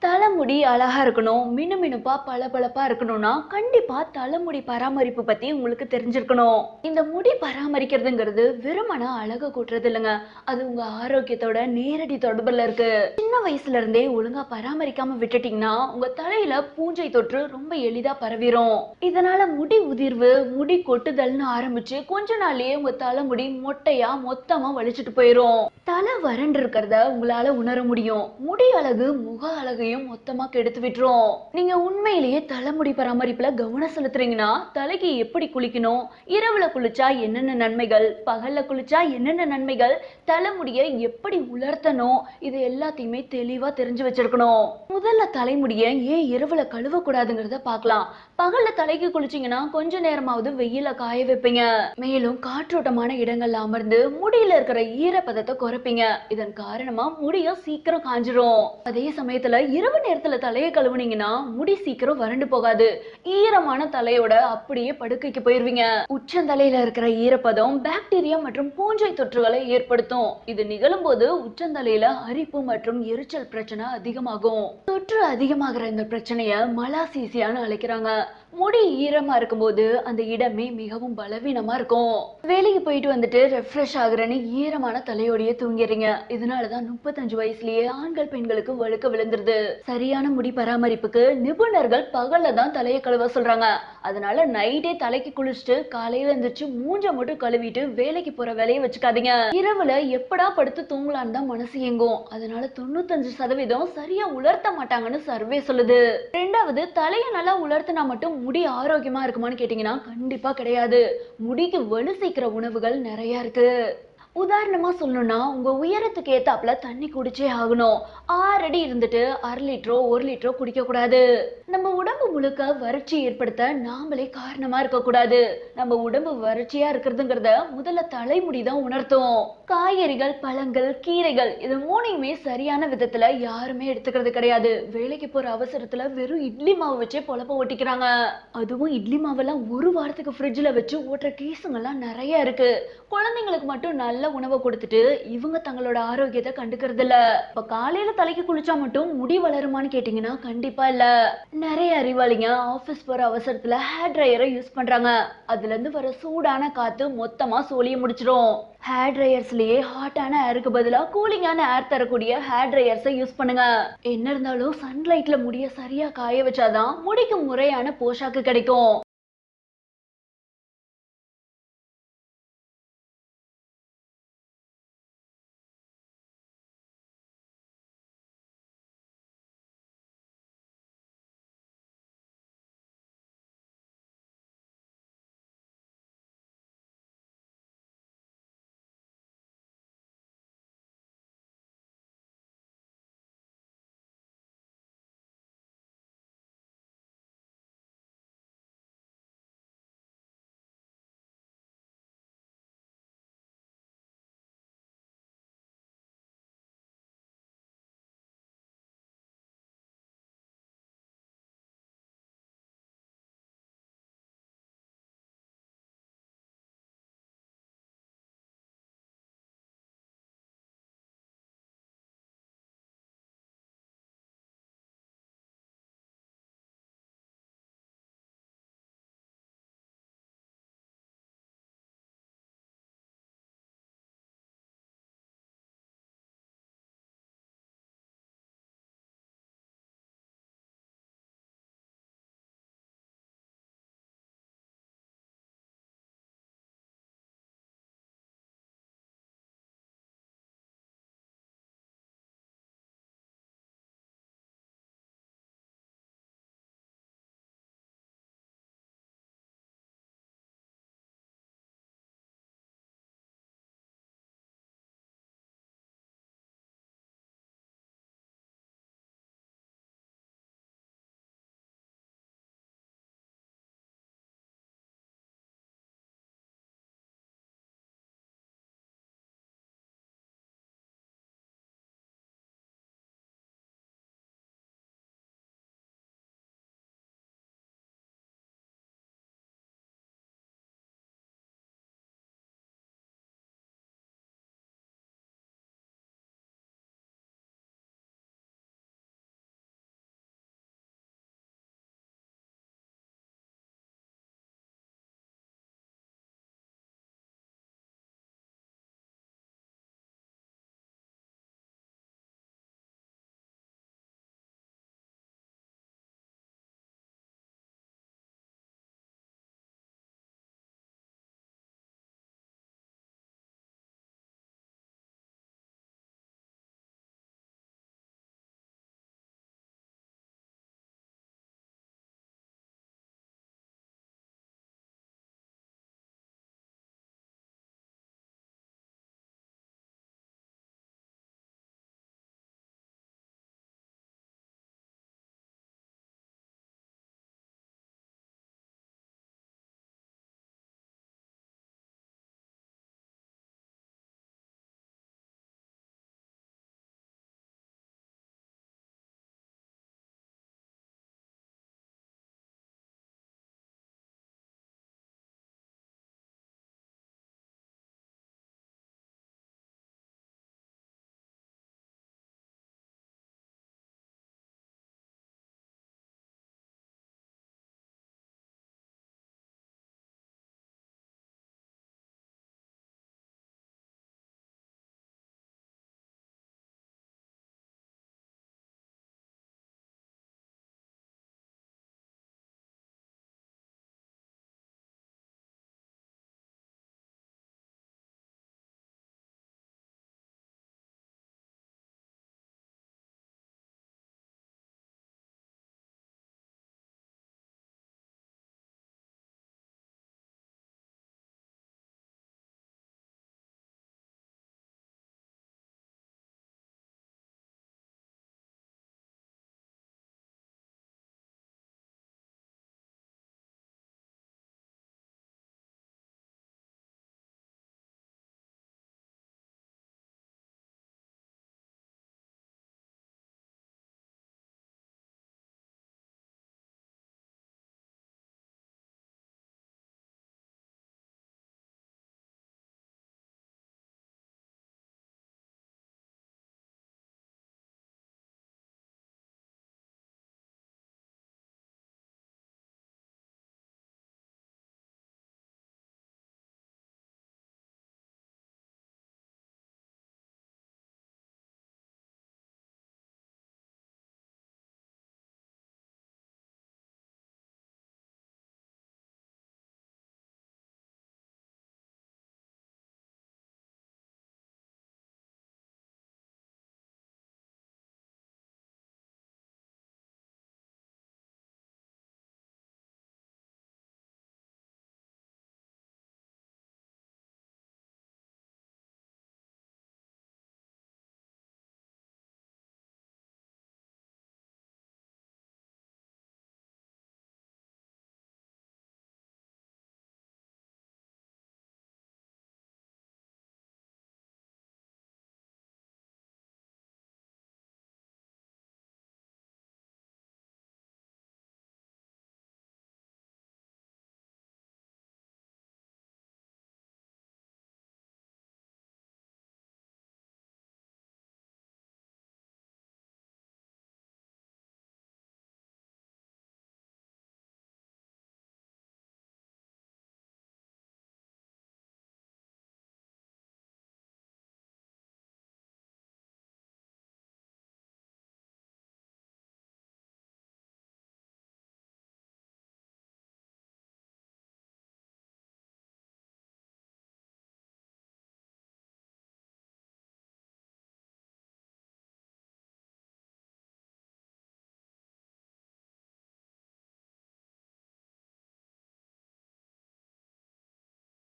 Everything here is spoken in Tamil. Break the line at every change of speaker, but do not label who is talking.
தலைமுடி அழகா இருக்கணும், மினுமினுப்பா பளபளப்பா இருக்கணும்னா கண்டிப்பா தலைமுடி பராமரிப்பு பத்தி உங்களுக்கு தெரிஞ்சிருக்கணும். இந்த முடி பராமரிக்கிறதுங்கிறது வெறுமன அழகு கூட்டுறது இல்லைங்க. அது உங்க ஆரோக்கியத்தோட நேரடி தொடர்புல இருக்கு. சின்ன வயசுல இருந்தே ஒழுங்கா பராமரிக்காம விட்டுட்டீங்கன்னா உங்க தலையில பூஞ்சை தொற்று ரொம்ப எளிதா பரவிரும். இதனால முடி உதிர்வு, முடி கொட்டுதல்னு ஆரம்பிச்சு கொஞ்ச நாள்லயே உங்க தலைமுடி மொட்டையா மொத்தமா வலிச்சிட்டு போயிரும். தலை வறண்டு இருக்கிறத உங்களால உணர முடியும். முடி அழகு முக அழகையும் மொத்தமா கெடுத்து விட்டுரும். நீங்க உண்மையிலேயே தலைமுடி பராமரிப்புல கவனம் செலுத்துறீங்கன்னா தலைக்கு எப்படி குளிக்கணும், இரவுல குளிச்சா என்னென்ன நன்மைகள், பகல்ல குளிச்சா என்னென்ன நன்மைகள், தலைமுடியை எப்படி உலர்த்தணும், இது எல்லாத்தையுமே தெளிவா தெரிஞ்சு வச்சிருக்கணும். முதல்ல தலைமுடியை ஏன் இரவுல கழுவ கூடாதுங்கிறத பார்க்கலாம். பகல்ல தலைக்கு குளிச்சீங்கன்னா கொஞ்ச நேரமாவது வெயில காய வைப்பீங்க. மேலும் காற்றோட்டமான இடங்கள்ல அமர்ந்து முடியில இருக்கிற ஈரப்பதத்தை குறைப்பீங்க. இதன் காரணமா முடியும் சீக்கிரம் காஞ்சிரும். அதே சமயத்துல இரவு நேரத்துல தலையை கழுவுனீங்கன்னா முடி சீக்கிரம் வறண்டு போகாது. ஈரமான தலையோட அப்படியே படுக்கைக்கு போயிருவீங்க. உச்சந்தலையில இருக்கிற ஈரப்பதம் பாக்டீரியா மற்றும் பூஞ்சை தொற்றுகளை ஏற்படுத்தும். இது நிகழும் போது உச்சந்தலையில அரிப்பு மற்றும் எரிச்சல் பிரச்சனை அதிகமாகும். தொற்று அதிகமாகிற இந்த பிரச்சனைய மலாசீசியான்னு அழைக்கிறாங்க. முடி ஈரமா இருக்கும்போது அந்த இடமே மிகவும் பலவீனமா இருக்கும். வேலைக்கு போயிட்டு வந்துட்டு ரெஃப்ரெஷ் ஆகுறேன்னு ஈரமான தலையோடய தூங்கிடுறீங்க. இதனாலதான் 35 வயசுலயே ஆண்கள் பெண்களுக்கு வழுக்க விழுந்துருது. சரியான முடி பராமரிப்புக்கு நிபுணர்கள் பகல்ல தான் தலையை கழுவ சொல்றாங்க. அதனால நைட்டே தலைக்கு குளிச்சுட்டு காலையில எந்திரிச்சு மூஞ்ச மட்டும் கழுவிட்டு வேலைக்கு போற வேலையை வச்சுக்காதீங்க. இரவுல எப்படா படுத்து தூங்கலான்னு தான் மனசு எங்கும். அதனால 95% சரியா உலர்த்த மாட்டாங்கன்னு சர்வே சொல்லுது. ரெண்டாவது, தலையை நல்லா உலர்த்தினா மட்டும் முடி ஆரோக்கியமா இருக்குமான்னு கேட்டீங்கன்னா கண்டிப்பா கிடையாது. முடிக்கு வலு சேர்க்கிற உணவுகள் நிறைய இருக்கு. உதாரணமா சொல்லணும்னா உங்க உயரத்துக்கு ஏத்தாப்புல தண்ணி குடிச்சே ஆகணும். 6 அடி இருந்துட்டு 1/2 லிட்டரோ 1 லிட்டரோ குடிக்க கூடாது. நம்ம உடம்பு முழுக்க வறட்சி ஏற்படுத்த நாமளே காரணமா இருக்க கூடாது. நம்ம உடம்பு வறட்சியா இருக்கிறதுங்கிறத முதல்ல தலைமுடி தான் உணர்த்தும். காய்கறிகள், பழங்கள், கீரைகள் இது மூணையுமே சரியான விதத்துல யாருமே எடுத்துக்கிறது கிடையாது. வேலைக்கு போற அவசரத்துல வெறும் இட்லி மாவு வச்சே பொழப்ப ஓட்டிக்கிறாங்க. அதுவும் இட்லி மாவெல்லாம் ஒரு வாரத்துக்கு ஃப்ரிட்ஜ்ல வச்சு ஓட்டுற கேஸுங்கெல்லாம் நிறைய இருக்கு. குழந்தைங்களுக்கு மட்டும் நல்ல உணவை கொடுத்துட்டு இவங்க தங்களோட ஆரோக்கியத்தை கண்டுக்கிறது இல்ல. இப்ப காலையில தலைக்கு குளிச்சா மட்டும் முடி வளருமான்னு கேட்டீங்கன்னா கண்டிப்பா இல்ல. நிறைய அறிவாளிங்க ஆபீஸ் போற அவசரத்துல ஹேர் ட்ரையரை யூஸ் பண்றாங்க. அதுல இருந்து வர சூடான காத்து மொத்தமா சோழிய முடிச்சிடும். ஹேர் ட்ரையர்ஸ்லயே ஹாட்டான ஏருக்கு பதிலா கூலிங்கான ஏர் தரக்கூடிய ஹேர் ட்ரையர்ஸை யூஸ் பண்ணுங்க. என்ன இருந்தாலும் சன்லைட்ல முடிய சரியா காய வச்சாதான் முடிக்கு முறையான போஷாக்கு கிடைக்கும்.